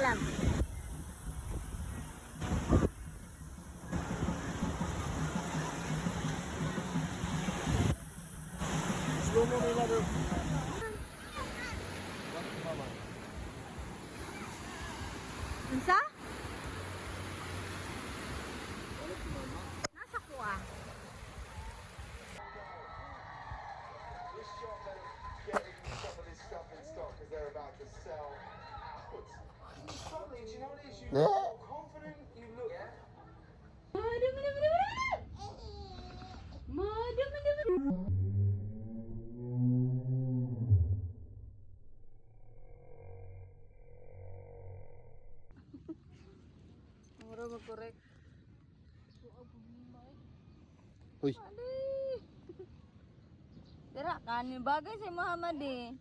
yan. Slow mo nila doon. Unsa? Nasa ko ah. This shop are getting some of this stuff in stock because they're about to sell out. Suddenly, do you know what it is? You look more confident, you look... Mura mag-correct. Uy. Tira, kanin bagay si Muhammad eh.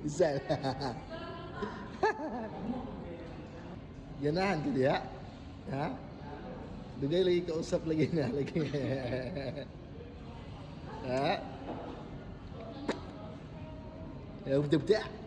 Isa. Ganahan ka diya? Ha? Dugay lagi kausap lagi na lagi. Ha? Ya betul-betul.